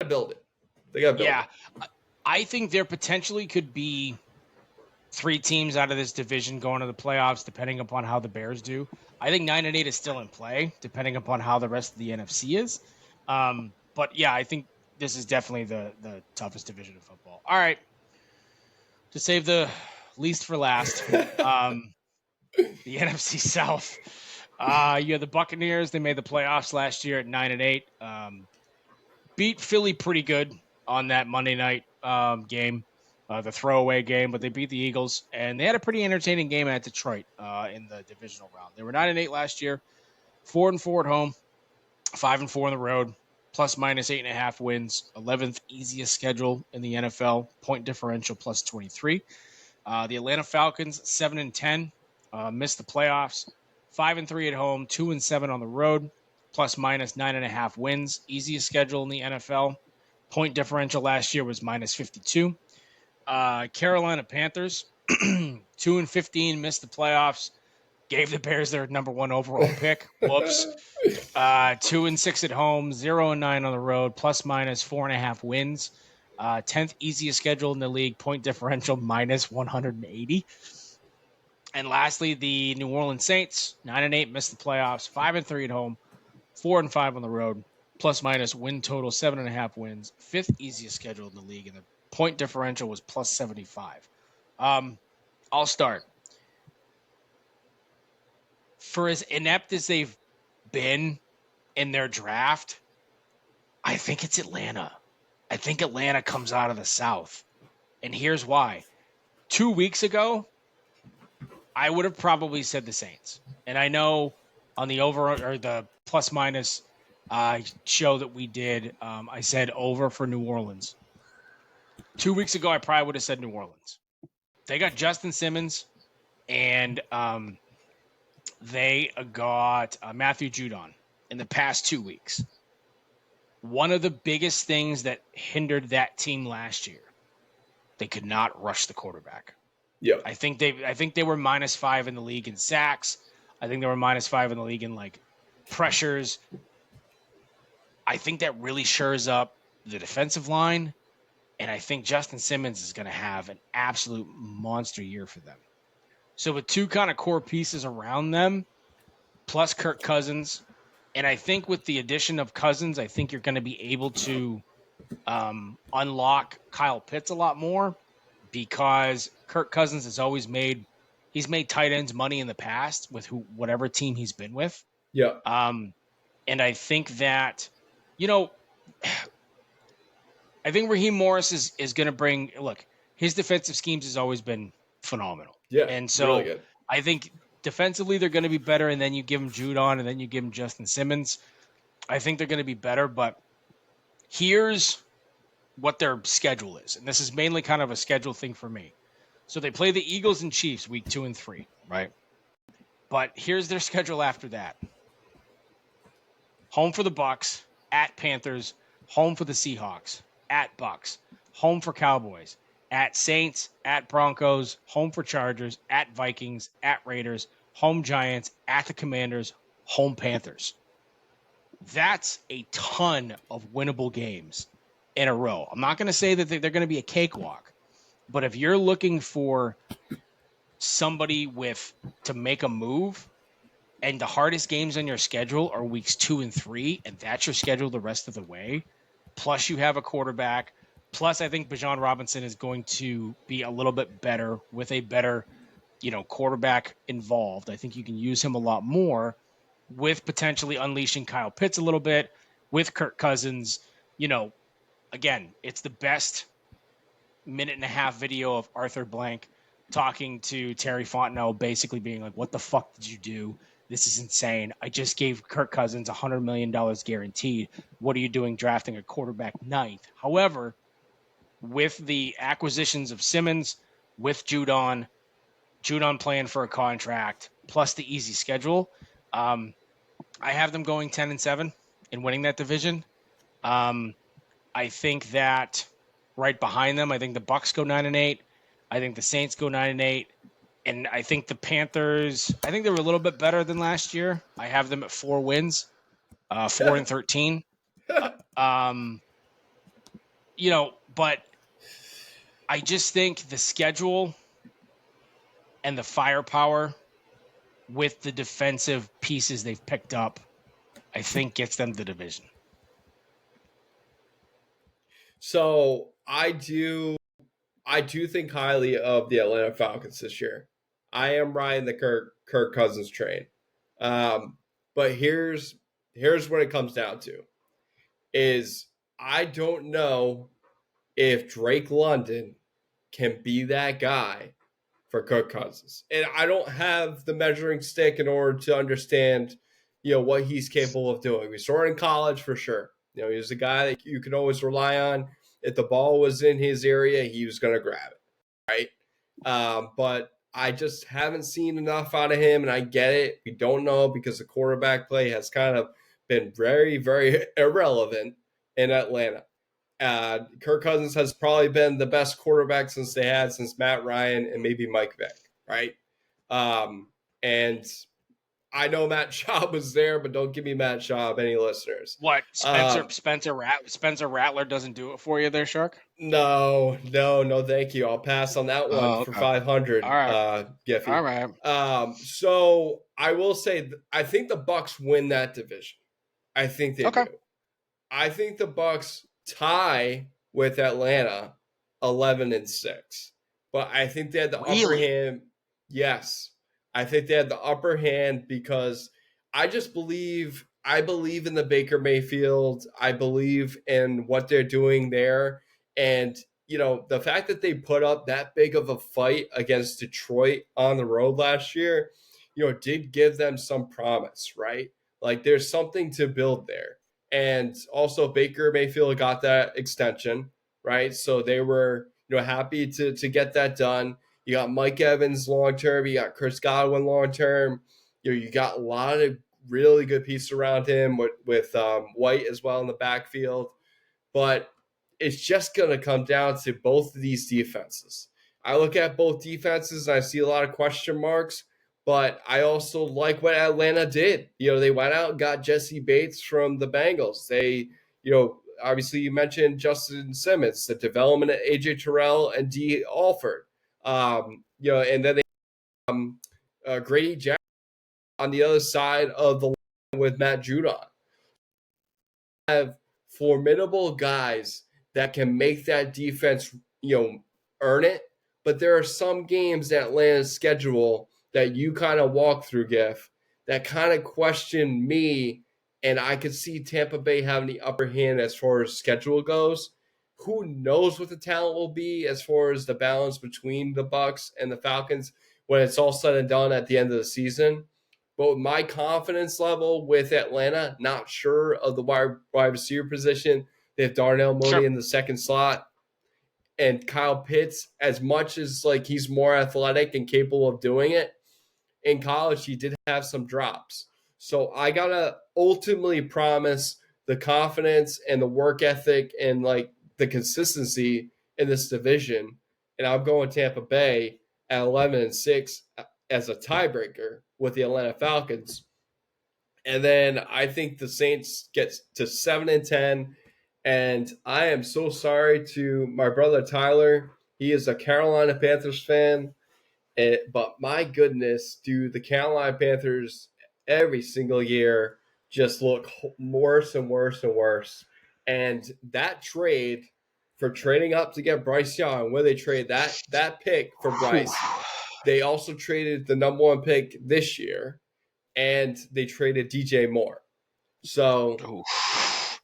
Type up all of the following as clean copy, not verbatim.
build it. They got to build it. I think there potentially could be 3 teams out of this division going to the playoffs, depending upon how the Bears do. I think 9-8 is still in play, depending upon how the rest of the NFC is. But yeah, I think this is definitely the toughest division of football. All right, to save the least for last, the NFC South. You have the Buccaneers. They made the playoffs last year at 9-8. Beat Philly pretty good on that Monday night game, the throwaway game, but they beat the Eagles, and they had a pretty entertaining game at Detroit in the divisional round. They were 9-8 last year, 4-4 at home, 5-4 on the road, plus minus 8.5 wins, 11th easiest schedule in the NFL, point differential plus 23. The Atlanta Falcons 7-10, missed the playoffs, 5-3 at home, 2-7 on the road, plus minus 9.5 wins, easiest schedule in the NFL. Point differential last year was minus 52. Carolina Panthers 2-15, missed the playoffs, gave the Bears their number 1 overall pick. Whoops. 2-6 at home, 0-9 on the road, plus minus 4.5 wins. 10th easiest schedule in the league, point differential minus 180. And lastly, the New Orleans Saints 9-8, missed the playoffs, 5-3 at home, 4-5 on the road, plus minus win total 7.5 wins. 5th easiest schedule in the league, and the point differential was plus 75. I'll start. For as inept as they've been in their draft, I think it's Atlanta. I think Atlanta comes out of the South. And here's why. 2 weeks ago, I would have probably said the Saints. And I know on the over or the plus minus show that we did, I said over for New Orleans. 2 weeks ago, I probably would have said New Orleans. They got Justin Simmons, and they got Matthew Judon in the past 2 weeks. One of the biggest things that hindered that team last year, they could not rush the quarterback. Yeah, I think they were -5 in the league in sacks. I think they were -5 in the league in like pressures. I think that really shores up the defensive line, and I think Justin Simmons is going to have an absolute monster year for them. So with 2 kind of core pieces around them, plus Kirk Cousins, and I think with the addition of Cousins, I think you're going to be able to unlock Kyle Pitts a lot more, because Kirk Cousins has always made tight ends money in the past with whatever team he's been with. Yeah. And I think that, I think Raheem Morris is going to bring, look, his defensive schemes has always been phenomenal. Yeah. And so really good. I think defensively they're going to be better, and then you give him Judon, and then you give him Justin Simmons. I think they're going to be better, but here's what their schedule is. And this is mainly kind of a schedule thing for me. So they play the Eagles and Chiefs week 2 and 3, right? But here's their schedule after that. Home for the Bucks, at Panthers, home for the Seahawks, at Bucks, home for Cowboys, at Saints, at Broncos, home for Chargers, at Vikings, at Raiders, home Giants, at the Commanders, home Panthers. That's a ton of winnable games in a row. I'm not going to say that they're going to be a cakewalk, but if you're looking for somebody to make a move, and the hardest games on your schedule are weeks 2 and 3, and that's your schedule the rest of the way, plus you have a quarterback, plus I think Bijan Robinson is going to be a little bit better with a better, quarterback involved. I think you can use him a lot more with potentially unleashing Kyle Pitts a little bit, with Kirk Cousins. Again, it's the best 1.5-minute video of Arthur Blank talking to Terry Fontenot, basically being like, what the fuck did you do? This is insane. I just gave Kirk Cousins $100 million guaranteed. What are you doing drafting a quarterback 9th? However, with the acquisitions of Simmons, with Judon playing for a contract, plus the easy schedule, I have them going 10-7 and winning that division. I think that right behind them, I think the Bucks go 9-8. I think the Saints go 9-8. And I think the Panthers, I think they were a little bit better than last year. I have them at 4 wins, 4-13. But I just think the schedule and the firepower with the defensive pieces they've picked up, I think gets them the division. So I do think highly of the Atlanta Falcons this year. I am riding the Kirk Cousins train. But here's what it comes down to is I don't know if Drake London can be that guy for Kirk Cousins. And I don't have the measuring stick in order to understand, what he's capable of doing. We saw it in college for sure. He was a guy that you can always rely on. If the ball was in his area, he was going to grab it, right? But I just haven't seen enough out of him, and I get it. We don't know because the quarterback play has kind of been very, very irrelevant in Atlanta. Kirk Cousins has probably been the best quarterback since Matt Ryan and maybe Mike Vick, right? And I know Matt Schaub was there, but don't give me Matt Schaub, any listeners. What, Spencer Rattler doesn't do it for you there, Shark? No, thank you. I'll pass on that one for 500. All right. Giffy. All right. So I will say, I think the Bucs win that division. I think they do. I think the Bucs tie with Atlanta 11-6. But I think they had the upper hand. Yes. I think they had the upper hand because I believe in the Baker Mayfield. I believe in what they're doing there. And, the fact that they put up that big of a fight against Detroit on the road last year, did give them some promise, right? Like there's something to build there. And also Baker Mayfield got that extension, right? So they were, happy to get that done. You got Mike Evans long-term. You got Chris Godwin long-term. You got a lot of really good pieces around him with White as well in the backfield. But it's just going to come down to both of these defenses. I look at both defenses and I see a lot of question marks. But I also like what Atlanta did. They went out and got Jesse Bates from the Bengals. They, obviously you mentioned Justin Simmons, the development of AJ Terrell and D. Alford. And then they Grady Jackson on the other side of the line with Matt Judon. Have formidable guys that can make that defense, earn it. But there are some games that Atlanta's schedule that you kind of walk through, Giff, that kind of question me, and I could see Tampa Bay having the upper hand as far as schedule goes. Who knows what the talent will be as far as the balance between the Bucs and the Falcons when it's all said and done at the end of the season. But with my confidence level with Atlanta, not sure of the wide receiver position. They have Darnell Mooney in the second slot. And Kyle Pitts, as much as he's more athletic and capable of doing it, in college he did have some drops. So I gotta ultimately promise the confidence and the work ethic and the consistency in this division. And I'm going Tampa Bay at 11-6 as a tiebreaker with the Atlanta Falcons. And then I think the Saints get to 7-10. And I am so sorry to my brother Tyler. He is a Carolina Panthers fan. But my goodness, dude, the Carolina Panthers every single year just look worse and worse and worse. And that trade for trading up to get Bryce Young, where they trade that pick for Bryce, they also traded the number one pick this year, and they traded DJ Moore. So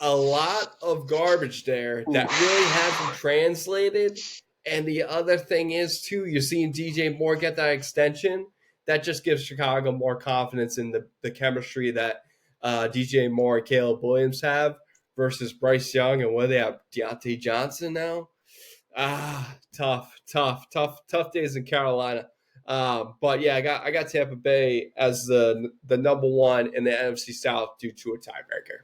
a lot of garbage there that really hasn't translated. And the other thing is, too, you're seeing DJ Moore get that extension. That just gives Chicago more confidence in the chemistry that DJ Moore and Caleb Williams have versus Bryce Young. And what do they have? Deontay Johnson now? Tough days in Carolina. But yeah, I got Tampa Bay as the number one in the NFC South due to a tiebreaker.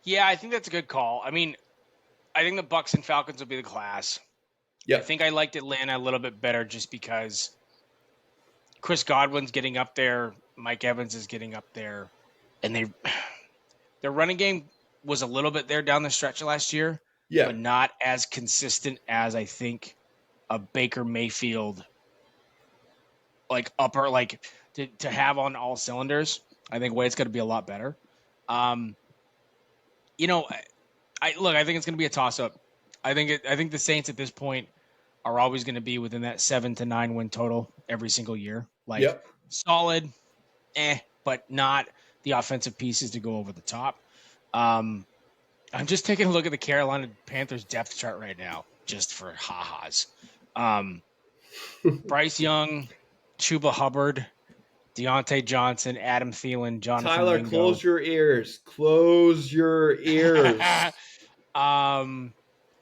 Yeah, I think that's a good call. I mean, I think the Bucs and Falcons will be the class. Yep. I think I liked Atlanta a little bit better just because Chris Godwin's getting up there, Mike Evans is getting up there, and their running game was a little bit there down the stretch last year. but not as consistent as I think a Baker Mayfield, like upper, like to have on all cylinders. I think Wade's going to be a lot better. You know, I think it's going to be a toss up. I think the Saints at this point are always going to be within that 7 to 9 win total every single year. Like solid, but not the offensive pieces to go over the top. I'm just taking a look at the Carolina Panthers depth chart right now, just for ha-has. Bryce Young, Chuba Hubbard, Deontay Johnson, Adam Thielen, Jonathan Tyler, Mingo. close your ears. Close your ears.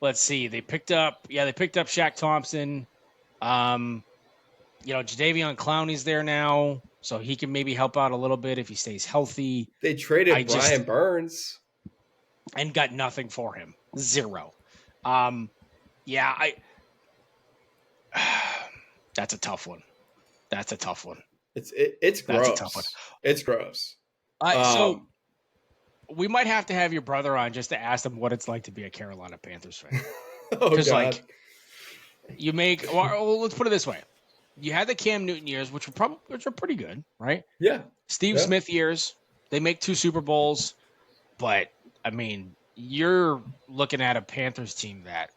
Let's see. They picked up Shaq Thompson. Jadeveon Clowney's there now, so he can maybe help out a little bit if he stays healthy. They traded Brian Burns and got nothing for him. Zero. That's a tough one. It's gross. That's a tough one. It's gross. So we might have to have your brother on just to ask him what it's like to be a Carolina Panthers fan. Because let's put it this way. You had the Cam Newton years, which are pretty good, right? Yeah. Steve Smith years, they make 2 Super Bowls, but I mean, you're looking at a Panthers team that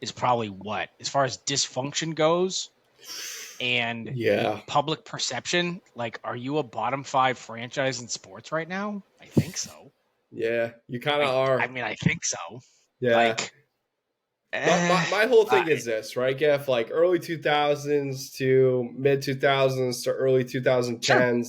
is probably what, as far as dysfunction goes and public perception, like, are you a bottom 5 franchise in sports right now? I think so. Yeah, you kind of are. I mean, I think so. Yeah. Like, my whole thing is this, right, Geff? Like early 2000s to mid 2000s to early 2010s, sure.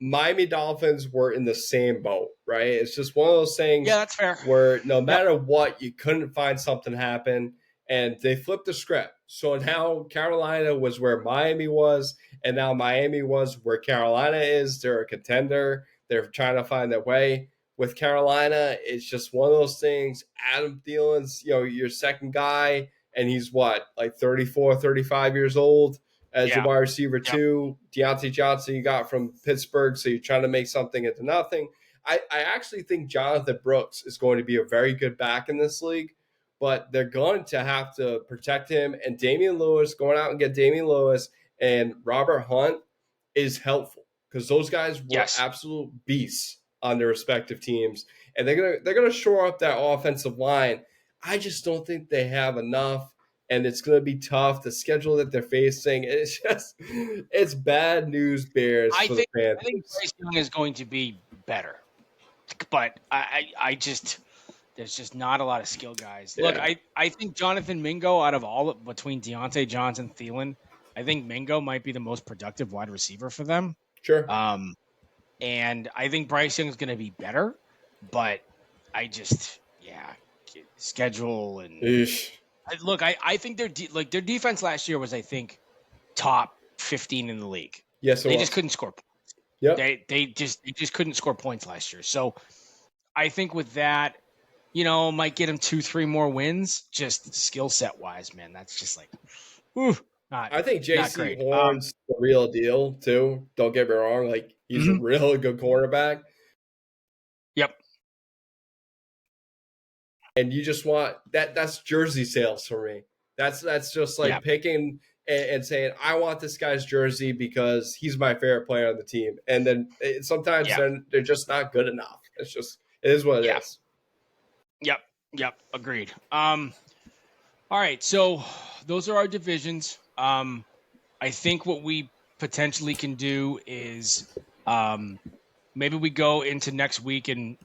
Miami Dolphins were in the same boat, right? It's just one of those things. Yeah, that's fair. Where no matter what, you couldn't find something happen, and they flipped the script. So now Carolina was where Miami was, and now Miami was where Carolina is. They're a contender. They're trying to find their way. With Carolina, it's just one of those things. Adam Thielen's, your second guy, and he's what, like 34, 35 years old as your wide receiver too. Deontay Johnson you got from Pittsburgh, so you're trying to make something into nothing. I actually think Jonathan Brooks is going to be a very good back in this league, but they're going to have to protect him. And Damian Lewis, going out and get Damian Lewis and Robert Hunt is helpful because those guys were absolute beasts on their respective teams, and they're gonna shore up that offensive line. I just don't think they have enough, and it's gonna be tough. The schedule that they're facing, it's bad news bears for the Panthers. I think Bryce Young is going to be better, but I just there's just not a lot of skill guys. Yeah. Look, I think Jonathan Mingo, out of all between Deontay Johnson, Thielen, I think Mingo might be the most productive wide receiver for them. Sure. And I think Bryce Young is going to be better, but I just, schedule and look, I think their defense last year was, I think, top 15 in the league. Yes, they just couldn't score points. Yep. They just couldn't score points last year. So I think with that, might get him 2-3 more wins, just skill set wise, man. That's just like, I think J.C. Horn's the real deal too. Don't get me wrong; like he's a really good quarterback. Yep. And you just want that's jersey sales for me. That's just like picking and saying, I want this guy's jersey because he's my favorite player on the team. And then sometimes they're just not good enough. It is what it is. Yep. Agreed. All right. So those are our divisions. I think what we potentially can do is maybe we go into next week and,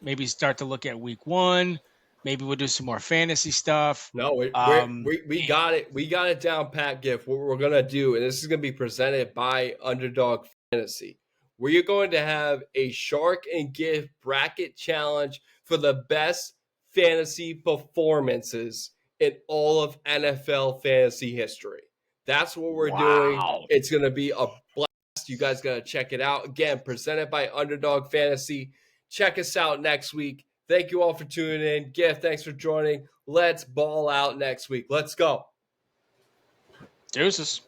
maybe start to look at week 1. Maybe we'll do some more fantasy stuff. No, we got it. We got it down, Pat Giff. What we're going to do, and this is going to be presented by Underdog Fantasy, we're going to have a Shark and Giff bracket challenge for the best fantasy performances in all of NFL fantasy history. That's what we're doing. It's going to be a blast. You guys got to check it out. Again, presented by Underdog Fantasy. Check us out next week. Thank you all for tuning in. Giff, thanks for joining. Let's ball out next week. Let's go. Deuces.